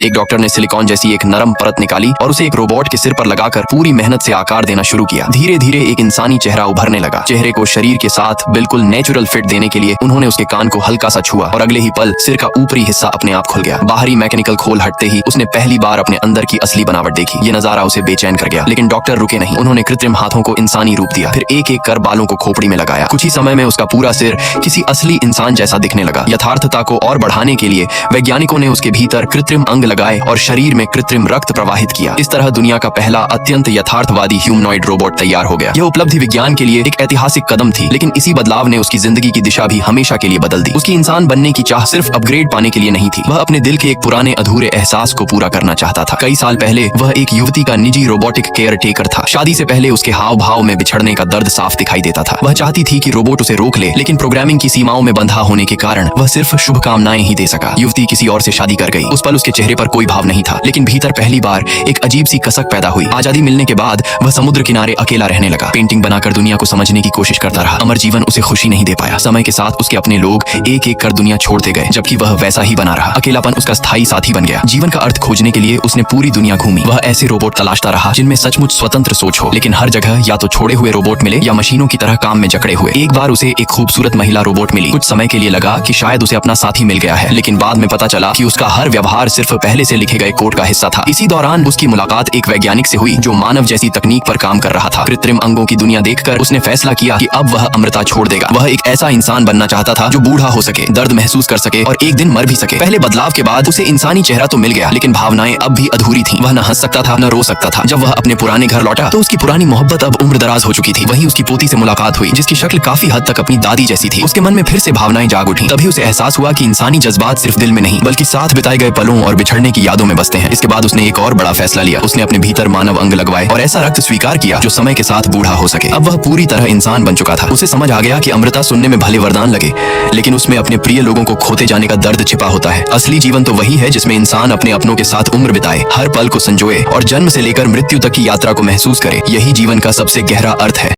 एक डॉक्टर ने सिलिकॉन जैसी एक नरम परत निकाली और उसे एक रोबोट के सिर पर लगाकर पूरी मेहनत से आकार देना शुरू किया। धीरे धीरे एक इंसानी चेहरा उभरने लगा। चेहरे को शरीर के साथ बिल्कुल नेचुरल फिट देने के लिए उन्होंने उसके कान को हल्का सा छुआ और अगले ही पल सिर का ऊपरी हिस्सा अपने आप खुल गया। बाहरी मैकेनिकल खोल हटते ही उसने पहली बार अपने अंदर की असली बनावट देखी। ये नजारा उसे बेचैन कर गया, लेकिन डॉक्टर रुके नहीं। उन्होंने कृत्रिम हाथों को इंसानी रूप दिया, फिर एक एक कर बालों को खोपड़ी में लगाया। कुछ ही समय में उसका पूरा सिर किसी असली इंसान जैसा दिखने लगा। यथार्थता को और बढ़ाने के लिए वैज्ञानिकों ने उसके भीतर कृत्रिम अंग लगाए और शरीर में कृत्रिम रक्त प्रवाहित किया। इस तरह दुनिया का पहला अत्यंत यथार्थवादी ह्यूमनॉइड रोबोट तैयार हो गया। यह उपलब्धि विज्ञान के लिए एक ऐतिहासिक कदम थी, लेकिन इसी बदलाव ने उसकी जिंदगी की दिशा भी हमेशा के लिए बदल दी। उसकी इंसान बनने की चाह सिर्फ अपग्रेड पाने के लिए नहीं थी, वह अपने दिल के एक पुराने अधूरे एहसास को पूरा करना चाहता था। कई साल पहले वह एक युवती का निजी रोबोटिक केयर टेकर था। शादी से पहले उसके हाव भाव में बिछड़ने का दर्द साफ दिखाई देता था। वह चाहती थी कि रोबोट उसे रोक ले, लेकिन प्रोग्रामिंग की सीमाओं में बंधा होने के कारण वह सिर्फ शुभकामनाएं ही दे सका। युवती किसी और से शादी कर गई। उस पल उसके चेहरे पर कोई भाव नहीं था, लेकिन भीतर पहली बार एक अजीब सी कसक पैदा हुई। आजादी मिलने के बाद वह समुद्र किनारे अकेला रहने लगा। पेंटिंग बनाकर दुनिया को समझने की कोशिश करता रहा। अमर जीवन उसे खुशी नहीं दे पाया। समय के साथ उसके अपने लोग एक एक कर दुनिया छोड़ते गए, जबकि वह वैसा ही बना रहा। अकेलापन उसका स्थायी साथी बन गया। जीवन का अर्थ खोजने के लिए उसने पूरी दुनिया घूमी। वह ऐसे रोबोट तलाशता रहा जिनमें सचमुच स्वतंत्र सोच हो, लेकिन हर जगह या तो छोड़े हुए रोबोट मिले या मशीनों की तरह काम में जकड़े हुए। एक बार उसे एक खूबसूरत महिला रोबोट मिली। कुछ समय के लिए लगा कि शायद उसे अपना साथी मिल गया है, लेकिन बाद में पता चला कि उसका हर व्यवहार सिर्फ पहले से लिखे गए कोड का हिस्सा था। इसी दौरान उसकी मुलाकात एक वैज्ञानिक से हुई जो मानव जैसी तकनीक पर काम कर रहा था। कृत्रिम अंगों की दुनिया देखकर उसने फैसला किया कि अब वह अमृता छोड़ देगा। वह एक ऐसा इंसान बनना चाहता था जो बूढ़ा हो सके, दर्द महसूस कर सके और एक दिन मर भी सके। पहले बदलाव के बाद उसे इंसानी चेहरा तो मिल गया, लेकिन भावनाएं अब भी अधूरी थीं। वह न हंस सकता था, न रो सकता था। जब वह अपने पुराने घर लौटा तो उसकी पुरानी मोहब्बत अब उम्र दराज हो चुकी थी। वहीं उसकी पोती से मुलाकात हुई, जिसकी शक्ल काफी हद तक अपनी दादी जैसी थी। उसके मन में फिर से भावनाएं जाग उठी। तभी उसे एहसास हुआ कि इंसानी जज्बात सिर्फ दिल में नहीं, बल्कि साथ बिताए गए पलों और बिछड़ने की यादों में बसते हैं। इसके बाद उसने एक और बड़ा फैसला लिया। उसने अपने भीतर मानव अंग लगवाए और ऐसा रक्त स्वीकार किया जो समय के साथ बूढ़ा हो सके। अब वह पूरी तरह इंसान बन चुका था। उसे समझ आ गया कि अमृता सुनने में भले वरदान लगे, लेकिन उसमें अपने प्रिय लोगों को खोते जाने का दर्द छिपा होता है। असली जीवन तो वही है जिसमें इंसान अपने अपनों के साथ उम्र बिताए, हर पल को संजोए और जन्म से लेकर मृत्यु तक की यात्रा को महसूस करे। यही जीवन का सबसे गहरा अर्थ है।